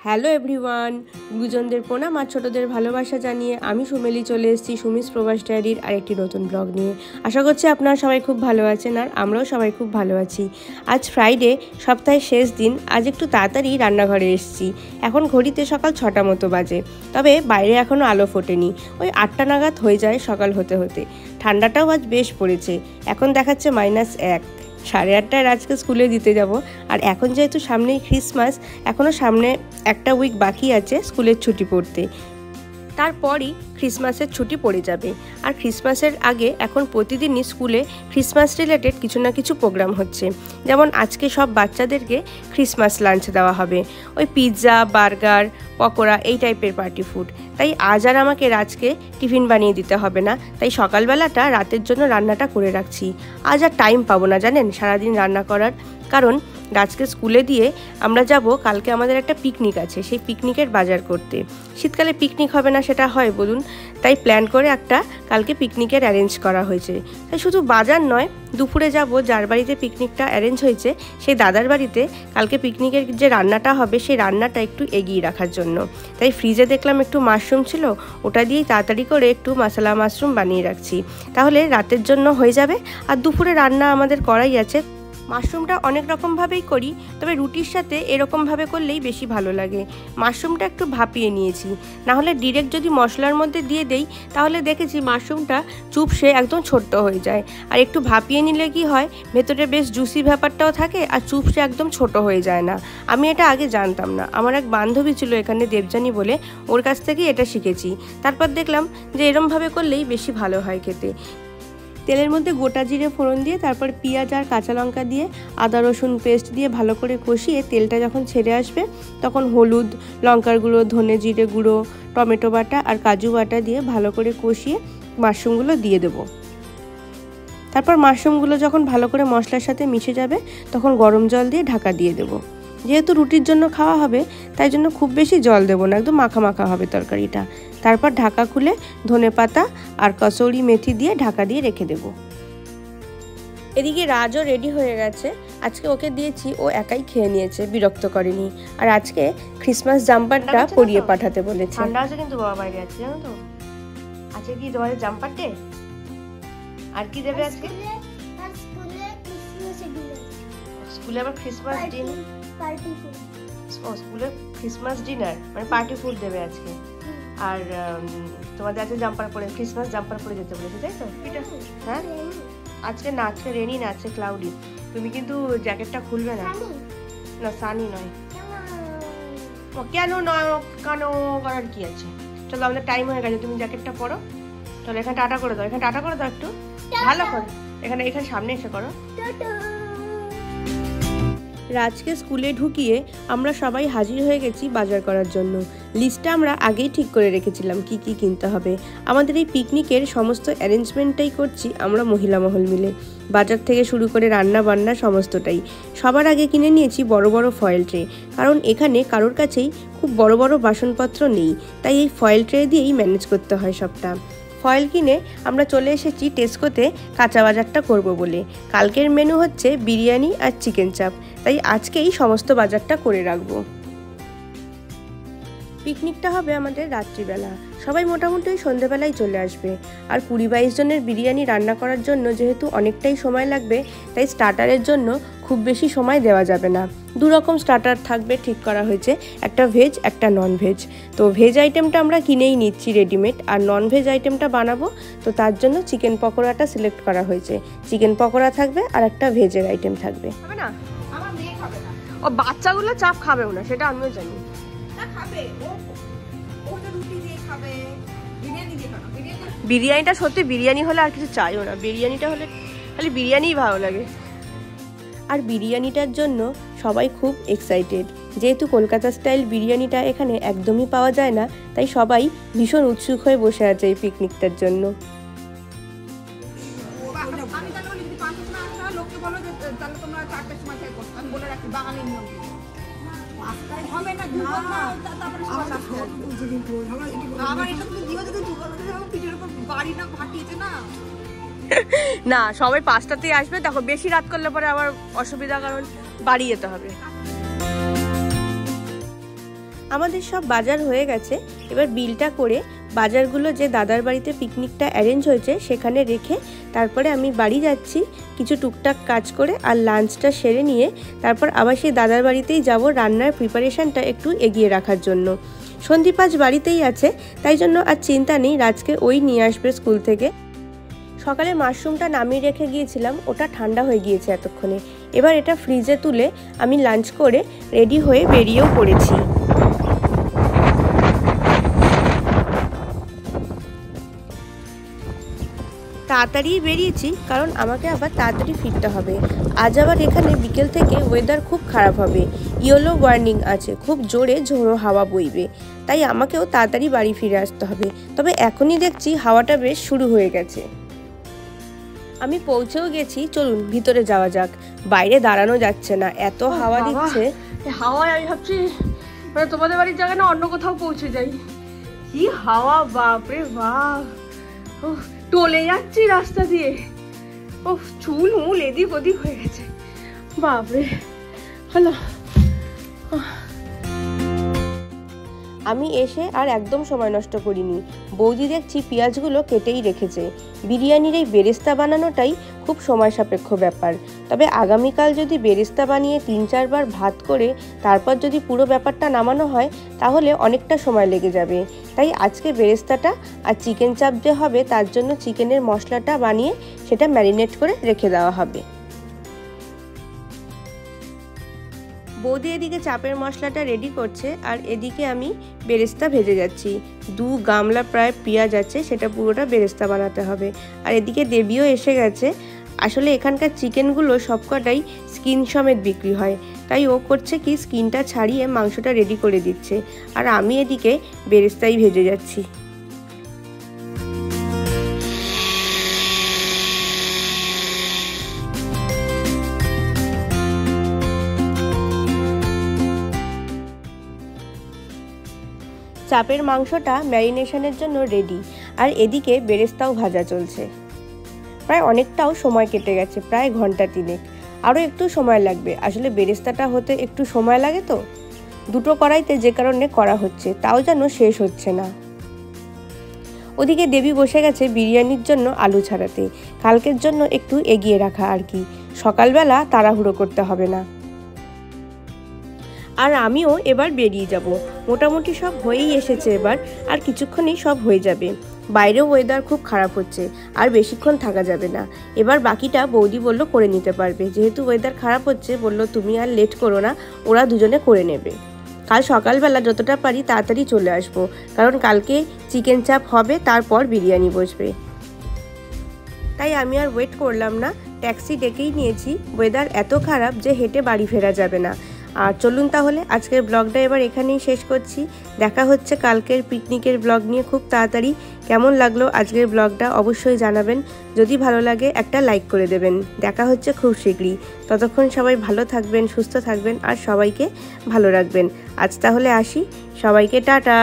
Hello everyone, গুরুজনদের প্রণাম আর ছোটদের ভালোবাসা জানিয়ে আমি সুমেলি চলে এসেছি সুমিস প্রবাস ডায়েরির আরেকটি নতুন ব্লগ নিয়ে। আশা করছি আপনারা সবাই খুব ভালো আছেন আর আমরাও সবাই খুব ভালো আছি। আজ ফ্রাইডে, সপ্তাহের শেষ দিন। আজ একটু তাড়াতাড়ি রান্নাঘরে এসেছি। এখন ঘড়িতে সকাল 6টা মতো বাজে, তবে বাইরে এখনও আলো ফোটেনি। ওই 8টা নাগাদ হয়ে যায় সকাল হতে হতে। ঠান্ডাটাও আজ বেশ পড়েছে, এখন দেখাচ্ছে -1। 8:30টায় রাজকে স্কুলে দিতে যাব। আর এখন যেহেতু সামনেই ক্রিসমাস, এখনও সামনে একটা উইক বাকি আছে স্কুলের ছুটি পড়তে। তারপরই ক্রিসমাসের ছুটি পড়ে যাবে। আর ক্রিসমাসের আগে এখন প্রতিদিনই স্কুলে ক্রিসমাস রিলেটেড কিছু না কিছু প্রোগ্রাম হচ্ছে। যেমন আজকে সব বাচ্চাদেরকে ক্রিসমাস লাঞ্চ দেওয়া হবে, ওই পিৎজা, বার্গার, পকোড়া, এই টাইপের পার্টি ফুড। তাই আজ আর আমাকে রাজকে টিফিন বানিয়ে দিতে হবে না, তাই সকালবেলাটা রাতের জন্য রান্নাটা করে রাখছি। আজ আর টাইম পাবো না জানেন সারাদিন রান্না করার, কারণ রাজকে স্কুলে দিয়ে আমরা যাব কালকে আমাদের একটা পিকনিক আছে, সেই পিকনিকের বাজার করতে। শীতকালে পিকনিক হবে না সেটা হয় বলুন, তাই প্ল্যান করে একটা কালকে পিকনিকের অ্যারেঞ্জ করা হয়েছে। তাই শুধু বাজার নয়, দুপুরে যাব যার বাড়িতে পিকনিকটা অ্যারেঞ্জ হয়েছে সেই দাদার বাড়িতে কালকে পিকনিকের যে রান্নাটা হবে সেই রান্নাটা একটু এগিয়ে রাখার জন্য। তাই ফ্রিজে দেখলাম একটু মাশরুম ছিল, ওটা দিয়েই তাড়াতাড়ি করে একটু মশলা মাশরুম বানিয়ে রাখছি, তাহলে রাতের জন্য হয়ে যাবে। আর দুপুরে রান্না আমাদের করাই আছে। মাশরুমটা অনেক রকমভাবেই করি, তবে রুটির সাথে এরকমভাবে করলেই বেশি ভালো লাগে। মাশরুমটা একটু ভাপিয়ে নিয়েছি, নাহলে ডিরেক্ট যদি মশলার মধ্যে দিয়ে দেই তাহলে দেখেছি মাশরুমটা চুপসে একদম ছোট্ট হয়ে যায়। আর একটু ভাপিয়ে নিলে কি হয়, ভেতরে বেশ জুসি ব্যাপারটাও থাকে আর চুপসে একদম ছোট হয়ে যায় না। আমি এটা আগে জানতাম না, আমার এক বান্ধবী ছিল এখানে দেবযানী বলে, ওর কাছ থেকেই এটা শিখেছি। তারপর দেখলাম যে এরমভাবে করলেই বেশি ভালো হয় খেতে। তেলের মধ্যে গোটা জিরে ফোড়ন দিয়ে তারপর পেঁয়াজ আর কাঁচা লঙ্কা দিয়ে আদা রসুন পেস্ট দিয়ে ভালো করে কষিয়ে তেলটা যখন ছেড়ে আসবে তখন হলুদ, লঙ্কার গুঁড়ো, ধনে জিরে গুঁড়ো, টমেটো বাটা আর কাজু বাটা দিয়ে ভালো করে কষিয়ে মাশরুমগুলো দিয়ে দেবো। তারপর মাশরুমগুলো যখন ভালো করে মশলার সাথে মিশে যাবে তখন গরম জল দিয়ে ঢাকা দিয়ে দেবো। যেহেতু রুটির জন্য খাওয়া হবে তাই জন্য খুব বেশি জল দেবো না, একদম মাখা মাখা হবে তরকারিটা। তারপর ঢাকা খুলে ধনেপাতা আর কসৌরি মেথি দিয়ে ঢাকা দিয়ে রেখে দেবো। এদিকে রাজও রেডি হয়ে গেছে। আজকে ওকে দিয়েছি, ও একাই খেয়ে নিয়েছে, বিরক্ত করেনি। আর আজকে ক্রিসমাস জাম্পারটা পরিয়ে পাঠাতে বলেছে। ঠান্ডা আছে কিন্তু বাবা বাইরে আছে, জানো তো। আজকে কি তোমাদের জাম্পার ডে? আর কি দেবে আজকে? স্কুলে আবার ক্রিসমাস ডিনার, স্কুলে ক্রিসমাস ডিনার মানে পার্টি ফুড দেবে আজকে। আর তোমাদের আজকে জাম্পার পরে, ক্রিসমাস জাম্পার পরে যেতে বলেছে, তাই তো? হ্যাঁ, আজকে না, আজকে রেনি না, আজকে ক্লাউডি। তুমি কিন্তু জ্যাকেটটা খুলবে না। না, সানি নয়। কেন নয়, কেন করার কি আছে? চলো, আমাদের টাইম হয়ে গেছে, তুমি জ্যাকেটটা পরো। চলো, এখানে টাটা করে দাও, এখানে টাটা করে দাও একটু ভালো করে, এখানে এখানে সামনে এসে করো। রাজকে স্কুলে ঢুকিয়ে আমরা সবাই হাজির হয়ে গেছি বাজার করার জন্য। লিস্টটা আমরা আগেই ঠিক করে রেখেছিলাম কি কি কিনতে হবে। আমাদের এই পিকনিকের সমস্ত অ্যারেঞ্জমেন্টটাই করছি আমরা মহিলা মহল মিলে। বাজার থেকে শুরু করে রান্না বান্না সমস্তটাই। সবার আগে কিনে নিয়েছি বড় বড় ফয়েল ট্রে, কারণ এখানে কারোর কাছেই খুব বড় বড় বাসনপত্র নেই, তাই এই ফয়েল ট্রে দিয়েই ম্যানেজ করতে হয় সবটা। ফয়েল কিনে আমরা চলে এসেছি টেস্কোতে কাঁচা বাজারটা করব বলে। কালকের মেনু হচ্ছে বিরিয়ানি আর চিকেন চাপ, তাই আজকেই সমস্ত বাজারটা করে রাখবো। পিকনিকটা হবে আমাদের রাত্রিবেলা, সবাই মোটামুটি সন্ধ্যেবেলায় চলে আসবে। আর 20-22 জনের বিরিয়ানি রান্না করার জন্য যেহেতু অনেকটাই সময় লাগবে, তাই স্টার্টারের জন্য খুব বেশি সময় দেওয়া যাবে না। 2 রকম স্টার্টার থাকবে ঠিক করা হয়েছে, একটা ভেজ একটা নন ভেজ। তো ভেজ আইটেমটা আমরা কিনেই নিচ্ছি রেডিমেড, আর নন ভেজ আইটেমটা বানাবো, তো তার জন্য চিকেন পকোড়াটা সিলেক্ট করা হয়েছে। চিকেন পকোড়া থাকবে আর একটা ভেজের আইটেম থাকবে। হবে না, আমার মেয়ে খাবে না, ও বাচ্চাগুলো চাপ খাবেও না, সেটা আমিও জানি। বিরিয়ানিটা সত্যি, বিরিয়ানি হলে আর কিছু চাইও না, বিরিয়ানিটা হলে খালি বিরিয়ানিই ভালো লাগে। আর বিরিয়ানিটার জন্য সবাই খুব এক্সাইটেড, যেহেতু কলকাতা স্টাইল বিরিয়ানিটা এখানে একদমই পাওয়া যায় না, তাই সবাই ভীষণ উৎসুক হয়ে বসে আছে এই পিকনিকটার জন্য। না, সবাই 5টাতেই আসবে, দেখো বেশি রাত করলে পরে আবার অসুবিধা, কারণ বাড়ি যেতে হবে। আমাদের সব বাজার হয়ে গেছে। এবার বিলটা করে বাজারগুলো যে দাদার বাড়িতে পিকনিকটা অ্যারেঞ্জ হয়েছে সেখানে রেখে তারপরে আমি বাড়ি যাচ্ছি কিছু টুকটাক কাজ করে, আর লাঞ্চটা সেরে নিয়ে তারপর আবার সেই দাদার বাড়িতেই যাব রান্নার প্রিপারেশানটা একটু এগিয়ে রাখার জন্য। সন্দীপ আজ বাড়িতেই আছে, তাই জন্য আর চিন্তা নেই, রাজকে ওই নিয়ে আসবে স্কুল থেকে। সকালে মাশরুমটা নামিয়ে রেখে গিয়েছিলাম, ওটা ঠান্ডা হয়ে গিয়েছে এতক্ষণে। এবার এটা ফ্রিজে তুলে আমি লাঞ্চ করে রেডি হয়ে বেরিয়েও পড়েছি। তাড়াতাড়ি বেরিয়েছি কারণ আমাকে আবার তাড়াতাড়ি ফিরতে হবে। আজ আবার এখানে বিকেল থেকে ওয়েদার খুব খারাপ হবে, ইয়েলো ওয়ার্নিং আছে, খুব জোরে ঝোড়ো হাওয়া বইবে, তাই আমাকেও তাড়াতাড়ি বাড়ি ফিরে আসতে হবে। তবে এখনই দেখছি হাওয়াটা বেশ শুরু হয়ে গেছে। আমি পৌঁছেও গেছি, চলুন ভিতরে যাওয়া যাক। বাইরে দাঁড়ানো যাচ্ছে না, এত হাওয়া দিচ্ছে। হাওয়ায় আমি ভাবছি মানে তোমাদের বাড়ির জায়গায় না অন্য কোথাও পৌঁছে যাই। কি হাওয়া, বাপরে বাপ! টলে যাচ্ছি রাস্তা দিয়ে, ও চুল মুল এদিক ওদিক হয়ে গেছে, বাপরে। হ্যালো, আমি এসে আর একদম সময় নষ্ট করিনি। বৌদি দেখছি পেঁয়াজগুলো কেটেই রেখেছে। বিরিয়ানির এই বেরেস্তা বানানোটাই খুব সময় সাপেক্ষ ব্যাপার। তবে আগামীকাল যদি বেরেস্তা বানিয়ে 3-4 বার ভাত করে তারপর যদি পুরো ব্যাপারটা নামানো হয় তাহলে অনেকটা সময় লেগে যাবে। তাই আজকে বেরেস্তাটা আর চিকেন চাপ যে হবে তার জন্য চিকেনের মশলাটা বানিয়ে সেটা ম্যারিনেট করে রেখে দেওয়া হবে। বৌদি এদিকে চাপের মশলাটা রেডি করছে আর এদিকে আমি বেরেস্তা ভেজে যাচ্ছি। 2 গামলা প্রায় পেঁয়াজ আছে, সেটা পুরোটা বেরেস্তা বানাতে হবে। আর এদিকে দেবীও এসে গেছে। আসলে এখানকার চিকেনগুলো সবকটাই স্কিন সমেত বিক্রি হয়, তাই ও করছে কি স্কিনটা ছাড়িয়ে মাংসটা রেডি করে দিচ্ছে, আর আমি এদিকে বেরেস্তাই ভেজে যাচ্ছি। চাপের মাংসটা ম্যারিনেশনের জন্য রেডি, আর এদিকে বেরেস্তাও ভাজা চলছে। প্রায় অনেকটাও সময় কেটে গেছে, প্রায় ঘন্টা 3। আরও একটু সময় লাগবে, আসলে বেরেস্তাটা হতে একটু সময় লাগে তো। 2টো কড়াইতে যে কারণে করা হচ্ছে, তাও যেন শেষ হচ্ছে না। ওদিকে দেবী বসে গেছে বিরিয়ানির জন্য আলু ছাড়াতে, কালকের জন্য একটু এগিয়ে রাখা আর কি, সকালবেলা তাড়াহুড়ো করতে হবে না। আর আমিও এবার বেরিয়ে যাব, মোটামুটি সব হয়েই এসেছে এবার, আর কিছুক্ষণেই সব হয়ে যাবে। বাইরেও ওয়েদার খুব খারাপ হচ্ছে, আর বেশিক্ষণ থাকা যাবে না। এবার বাকিটা বৌদি বলল করে নিতে পারবে, যেহেতু ওয়েদার খারাপ হচ্ছে বলল তুমি আর লেট করো না, ওরা দুজনে করে নেবে। কাল সকালবেলা যতটা পারি তাড়াতাড়ি চলে আসবো, কারণ কালকে চিকেন চাপ হবে, তারপর বিরিয়ানি বসবে। তাই আমি আর ওয়েট করলাম না, ট্যাক্সি ডেকেই নিয়েছি। ওয়েদার এত খারাপ যে হেঁটে বাড়ি ফেরা যাবে না। আর চলুন তাহলে আজকের ব্লগটা এবার এখানেই শেষ করছি। দেখা হচ্ছে কালকের পিকনিকের ব্লগ নিয়ে খুব তাড়াতাড়ি। কেমন লাগলো আজকের ব্লগটা অবশ্যই জানাবেন, যদি ভালো লাগে একটা লাইক করে দেবেন। দেখা হচ্ছে খুব শীঘ্রই, ততক্ষণ সবাই ভালো থাকবেন, সুস্থ থাকবেন, আর সবাইকে ভালো রাখবেন। আজ তাহলে আসি, সবাইকে টাটা।